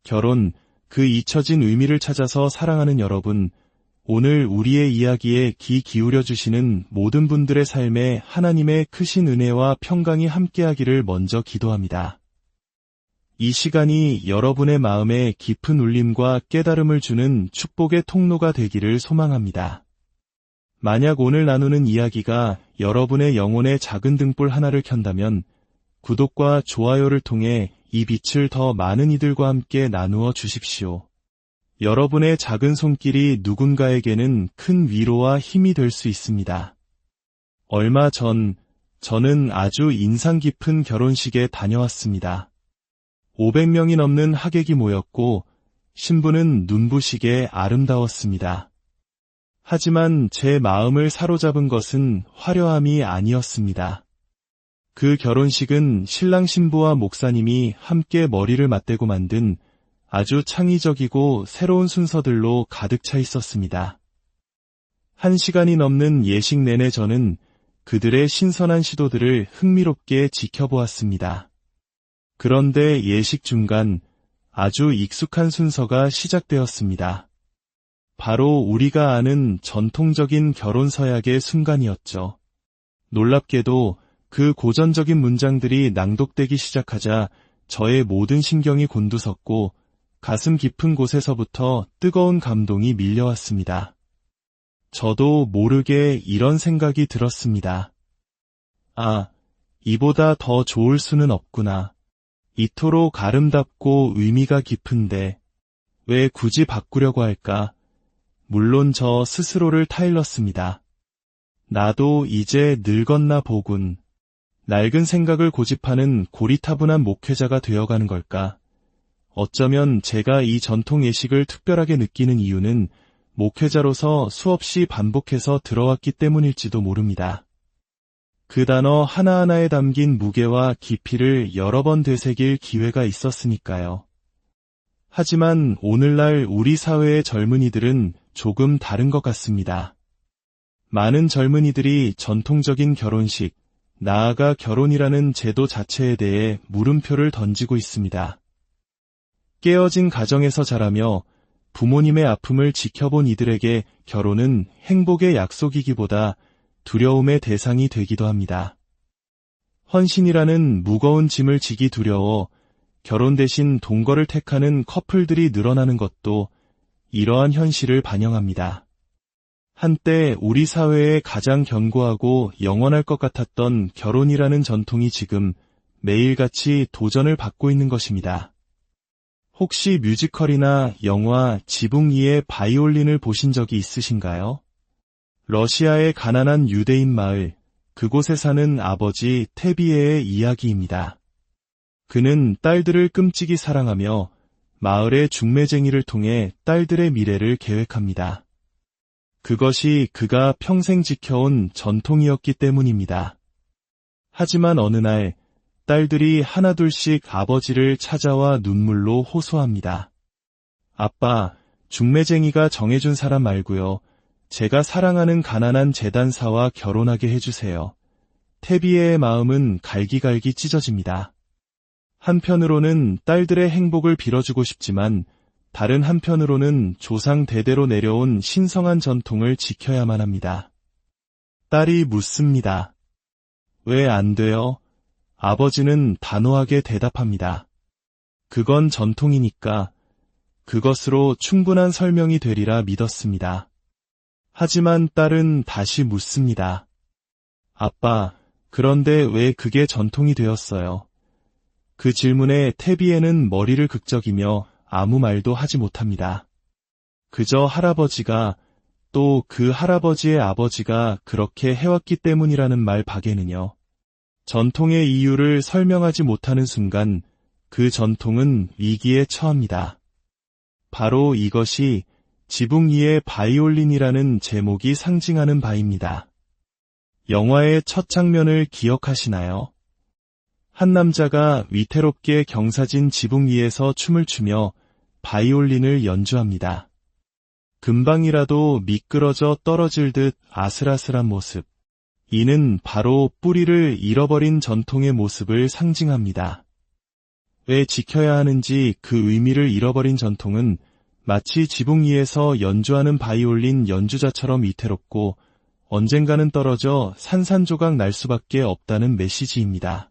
결혼, 그 잊혀진 의미를 찾아서 사랑하는 여러분, 오늘 우리의 이야기에 귀 기울여 주시는 모든 분들의 삶에 하나님의 크신 은혜와 평강이 함께하기를 먼저 기도합니다. 이 시간이 여러분의 마음에 깊은 울림과 깨달음을 주는 축복의 통로가 되기를 소망합니다. 만약 오늘 나누는 이야기가 여러분의 영혼의 작은 등불 하나를 켠다면 구독과 좋아요를 통해 이 빛을 더 많은 이들과 함께 나누어 주십시오. 여러분의 작은 손길이 누군가에게는 큰 위로와 힘이 될 수 있습니다. 얼마 전 저는 아주 인상 깊은 결혼식에 다녀왔습니다. 500명이 넘는 하객이 모였고 신부는 눈부시게 아름다웠습니다. 하지만 제 마음을 사로잡은 것은 화려함이 아니었습니다. 그 결혼식은 신랑 신부와 목사님이 함께 머리를 맞대고 만든 아주 창의적이고 새로운 순서들로 가득 차 있었습니다. 1시간이 넘는 예식 내내 저는 그들의 신선한 시도들을 흥미롭게 지켜보았습니다. 그런데 예식 중간 아주 익숙한 순서가 시작되었습니다. 바로 우리가 아는 전통적인 결혼 서약의 순간이었죠. 놀랍게도 그 고전적인 문장들이 낭독되기 시작하자 저의 모든 신경이 곤두섰고 가슴 깊은 곳에서부터 뜨거운 감동이 밀려왔습니다. 저도 모르게 이런 생각이 들었습니다. 아, 이보다 더 좋을 수는 없구나. 이토록 아름답고 의미가 깊은데 왜 굳이 바꾸려고 할까? 물론 저 스스로를 타일렀습니다. 나도 이제 늙었나 보군. 낡은 생각을 고집하는 고리타분한 목회자가 되어가는 걸까? 어쩌면 제가 이 전통 예식을 특별하게 느끼는 이유는 목회자로서 수없이 반복해서 들어왔기 때문일지도 모릅니다. 그 단어 하나하나에 담긴 무게와 깊이를 여러 번 되새길 기회가 있었으니까요. 하지만 오늘날 우리 사회의 젊은이들은 조금 다른 것 같습니다. 많은 젊은이들이 전통적인 결혼식, 나아가 결혼이라는 제도 자체에 대해 물음표를 던지고 있습니다. 깨어진 가정에서 자라며 부모님의 아픔을 지켜본 이들에게 결혼은 행복의 약속이기보다 두려움의 대상이 되기도 합니다. 헌신이라는 무거운 짐을 지기 두려워 결혼 대신 동거를 택하는 커플들이 늘어나는 것도 이러한 현실을 반영합니다. 한때 우리 사회에 가장 견고하고 영원할 것 같았던 결혼이라는 전통이 지금 매일같이 도전을 받고 있는 것입니다. 혹시 뮤지컬이나 영화 지붕 위의 바이올린을 보신 적이 있으신가요? 러시아의 가난한 유대인 마을, 그곳에 사는 아버지 테비에의 이야기입니다. 그는 딸들을 끔찍이 사랑하며 마을의 중매쟁이를 통해 딸들의 미래를 계획합니다. 그것이 그가 평생 지켜온 전통이었기 때문입니다. 하지만 어느 날 딸들이 하나둘씩 아버지를 찾아와 눈물로 호소합니다. 아빠, 중매쟁이가 정해준 사람 말고요. 제가 사랑하는 가난한 재단사와 결혼하게 해주세요. 테비에의 마음은 갈기갈기 찢어집니다. 한편으로는 딸들의 행복을 빌어주고 싶지만 다른 한편으로는 조상 대대로 내려온 신성한 전통을 지켜야만 합니다. 딸이 묻습니다. 왜 안 돼요? 아버지는 단호하게 대답합니다. 그건 전통이니까 그것으로 충분한 설명이 되리라 믿었습니다. 하지만 딸은 다시 묻습니다. 아빠, 그런데 왜 그게 전통이 되었어요? 그 질문에 테비에는 머리를 극적이며 아무 말도 하지 못합니다. 그저 할아버지가 또 그 할아버지의 아버지가 그렇게 해왔기 때문이라는 말 밖에는요. 전통의 이유를 설명하지 못하는 순간 그 전통은 위기에 처합니다. 바로 이것이 지붕 위의 바이올린이라는 제목이 상징하는 바입니다. 영화의 첫 장면을 기억하시나요? 한 남자가 위태롭게 경사진 지붕 위에서 춤을 추며 바이올린을 연주합니다. 금방이라도 미끄러져 떨어질 듯 아슬아슬한 모습. 이는 바로 뿌리를 잃어버린 전통의 모습을 상징합니다. 왜 지켜야 하는지 그 의미를 잃어버린 전통은 마치 지붕 위에서 연주하는 바이올린 연주자처럼 위태롭고 언젠가는 떨어져 산산조각 날 수밖에 없다는 메시지입니다.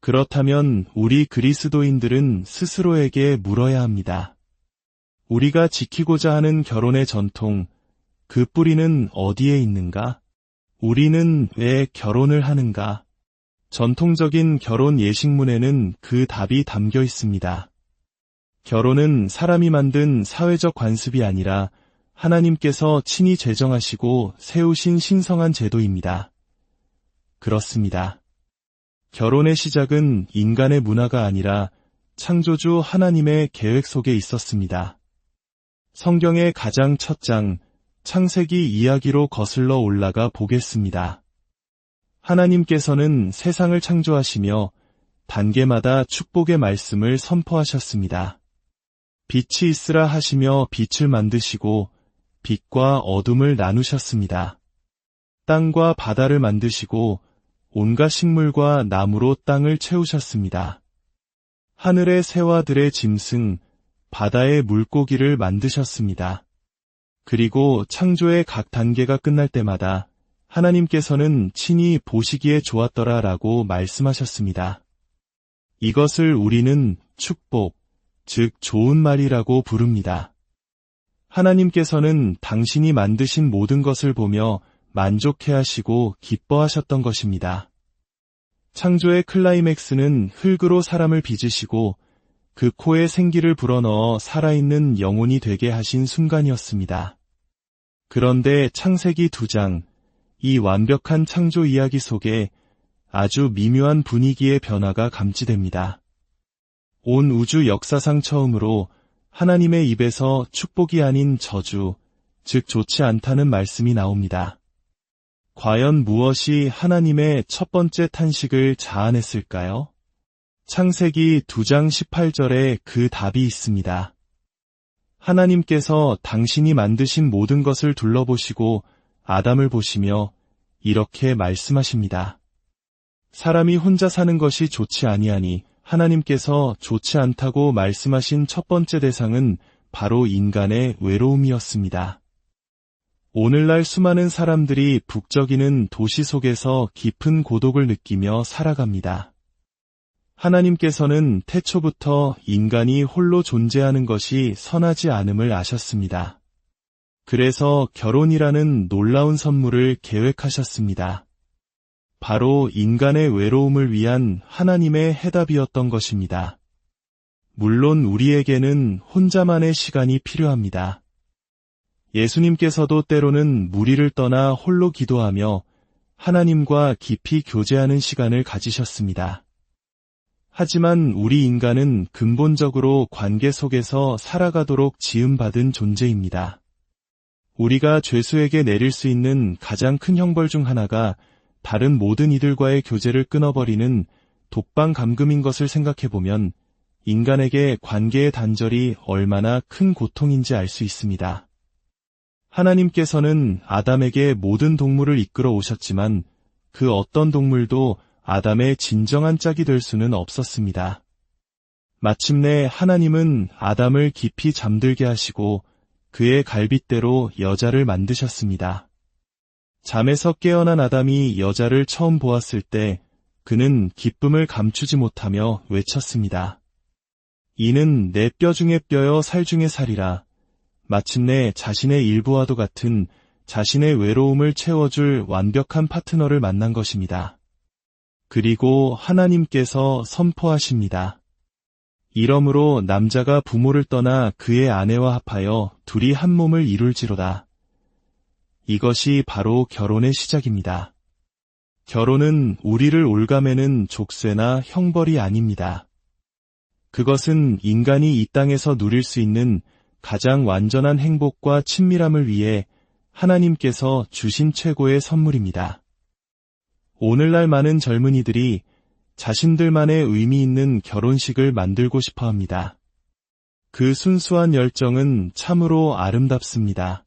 그렇다면 우리 그리스도인들은 스스로에게 물어야 합니다. 우리가 지키고자 하는 결혼의 전통, 그 뿌리는 어디에 있는가? 우리는 왜 결혼을 하는가? 전통적인 결혼 예식문에는 그 답이 담겨 있습니다. 결혼은 사람이 만든 사회적 관습이 아니라 하나님께서 친히 제정하시고 세우신 신성한 제도입니다. 그렇습니다. 결혼의 시작은 인간의 문화가 아니라 창조주 하나님의 계획 속에 있었습니다. 성경의 가장 첫 장, 창세기 이야기로 거슬러 올라가 보겠습니다. 하나님께서는 세상을 창조하시며 단계마다 축복의 말씀을 선포하셨습니다. 빛이 있으라 하시며 빛을 만드시고 빛과 어둠을 나누셨습니다. 땅과 바다를 만드시고 온갖 식물과 나무로 땅을 채우셨습니다. 하늘의 새와들의 짐승, 바다의 물고기를 만드셨습니다. 그리고 창조의 각 단계가 끝날 때마다 하나님께서는 친히 보시기에 좋았더라 라고 말씀하셨습니다. 이것을 우리는 축복, 즉 좋은 말이라고 부릅니다. 하나님께서는 당신이 만드신 모든 것을 보며 만족해하시고 기뻐하셨던 것입니다. 창조의 클라이맥스는 흙으로 사람을 빚으시고 그 코에 생기를 불어넣어 살아있는 영혼이 되게 하신 순간이었습니다. 그런데 창세기 2장, 이 완벽한 창조 이야기 속에 아주 미묘한 분위기의 변화가 감지됩니다. 온 우주 역사상 처음으로 하나님의 입에서 축복이 아닌 저주, 즉 좋지 않다는 말씀이 나옵니다. 과연 무엇이 하나님의 첫 번째 탄식을 자아냈을까요? 창세기 2장 18절에 그 답이 있습니다. 하나님께서 당신이 만드신 모든 것을 둘러보시고 아담을 보시며 이렇게 말씀하십니다. 사람이 혼자 사는 것이 좋지 아니하니 하나님께서 좋지 않다고 말씀하신 첫 번째 대상은 바로 인간의 외로움이었습니다. 오늘날 수많은 사람들이 북적이는 도시 속에서 깊은 고독을 느끼며 살아갑니다. 하나님께서는 태초부터 인간이 홀로 존재하는 것이 선하지 않음을 아셨습니다. 그래서 결혼이라는 놀라운 선물을 계획하셨습니다. 바로 인간의 외로움을 위한 하나님의 해답이었던 것입니다. 물론 우리에게는 혼자만의 시간이 필요합니다. 예수님께서도 때로는 무리를 떠나 홀로 기도하며 하나님과 깊이 교제하는 시간을 가지셨습니다. 하지만 우리 인간은 근본적으로 관계 속에서 살아가도록 지음받은 존재입니다. 우리가 죄수에게 내릴 수 있는 가장 큰 형벌 중 하나가 다른 모든 이들과의 교제를 끊어버리는 독방 감금인 것을 생각해보면 인간에게 관계의 단절이 얼마나 큰 고통인지 알 수 있습니다. 하나님께서는 아담에게 모든 동물을 이끌어 오셨지만 그 어떤 동물도 아담의 진정한 짝이 될 수는 없었습니다. 마침내 하나님은 아담을 깊이 잠들게 하시고 그의 갈빗대로 여자를 만드셨습니다. 잠에서 깨어난 아담이 여자를 처음 보았을 때 그는 기쁨을 감추지 못하며 외쳤습니다. 이는 내 뼈 중의 뼈여 살 중의 살이라. 마침내 자신의 일부와도 같은 자신의 외로움을 채워줄 완벽한 파트너를 만난 것입니다. 그리고 하나님께서 선포하십니다. 이러므로 남자가 부모를 떠나 그의 아내와 합하여 둘이 한 몸을 이룰지로다. 이것이 바로 결혼의 시작입니다. 결혼은 우리를 올가매는 족쇄나 형벌이 아닙니다. 그것은 인간이 이 땅에서 누릴 수 있는 가장 완전한 행복과 친밀함을 위해 하나님께서 주신 최고의 선물입니다. 오늘날 많은 젊은이들이 자신들만의 의미 있는 결혼식을 만들고 싶어 합니다. 그 순수한 열정은 참으로 아름답습니다.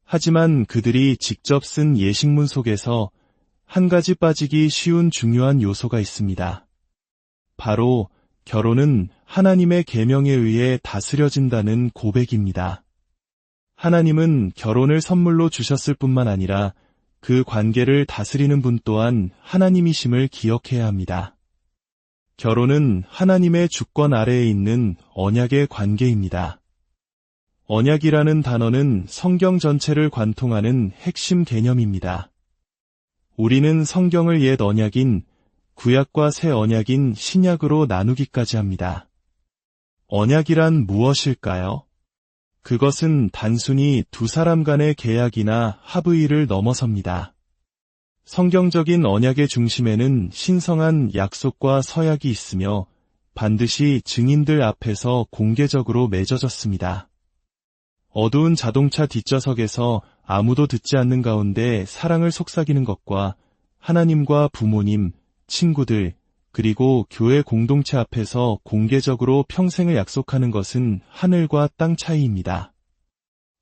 하지만 그들이 직접 쓴 예식문 속에서 한 가지 빠지기 쉬운 중요한 요소가 있습니다. 바로 결혼은 하나님의 계명에 의해 다스려진다는 고백입니다. 하나님은 결혼을 선물로 주셨을 뿐만 아니라 그 관계를 다스리는 분 또한 하나님이심을 기억해야 합니다. 결혼은 하나님의 주권 아래에 있는 언약의 관계입니다. 언약이라는 단어는 성경 전체를 관통하는 핵심 개념입니다. 우리는 성경을 옛 언약인 구약과 새 언약인 신약으로 나누기까지 합니다. 언약이란 무엇일까요? 그것은 단순히 두 사람 간의 계약이나 합의를 넘어섭니다. 성경적인 언약의 중심에는 신성한 약속과 서약이 있으며 반드시 증인들 앞에서 공개적으로 맺어졌습니다. 어두운 자동차 뒷좌석에서 아무도 듣지 않는 가운데 사랑을 속삭이는 것과 하나님과 부모님, 친구들, 그리고 교회 공동체 앞에서 공개적으로 평생을 약속하는 것은 하늘과 땅 차이입니다.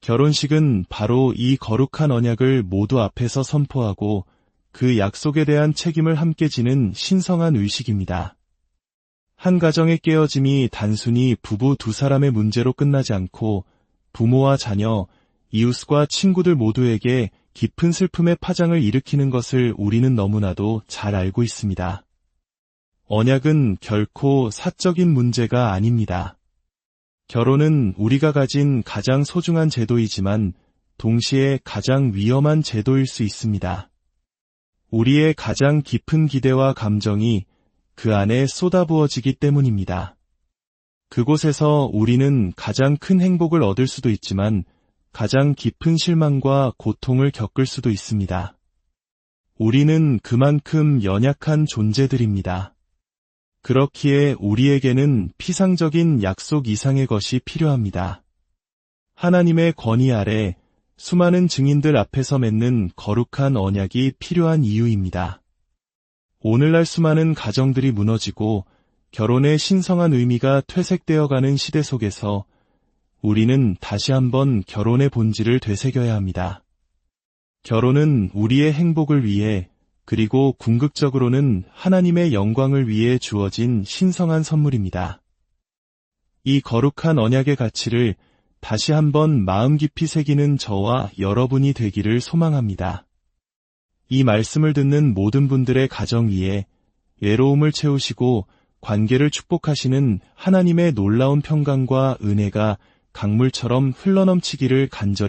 결혼식은 바로 이 거룩한 언약을 모두 앞에서 선포하고 그 약속에 대한 책임을 함께 지는 신성한 의식입니다. 한 가정의 깨어짐이 단순히 부부 두 사람의 문제로 끝나지 않고 부모와 자녀, 이웃과 친구들 모두에게 깊은 슬픔의 파장을 일으키는 것을 우리는 너무나도 잘 알고 있습니다. 언약은 결코 사적인 문제가 아닙니다. 결혼은 우리가 가진 가장 소중한 제도이지만 동시에 가장 위험한 제도일 수 있습니다. 우리의 가장 깊은 기대와 감정이 그 안에 쏟아부어지기 때문입니다. 그곳에서 우리는 가장 큰 행복을 얻을 수도 있지만 가장 깊은 실망과 고통을 겪을 수도 있습니다. 우리는 그만큼 연약한 존재들입니다. 그렇기에 우리에게는 피상적인 약속 이상의 것이 필요합니다. 하나님의 권위 아래 수많은 증인들 앞에서 맺는 거룩한 언약이 필요한 이유입니다. 오늘날 수많은 가정들이 무너지고 결혼의 신성한 의미가 퇴색되어가는 시대 속에서 우리는 다시 한번 결혼의 본질을 되새겨야 합니다. 결혼은 우리의 행복을 위해 그리고 궁극적으로는 하나님의 영광을 위해 주어진 신성한 선물입니다. 이 거룩한 언약의 가치를 다시 한번 마음 깊이 새기는 저와 여러분이 되기를 소망합니다. 이 말씀을 듣는 모든 분들의 가정 위에 외로움을 채우시고 관계를 축복하시는 하나님의 놀라운 평강과 은혜가 강물처럼 흘러넘치기를 간절히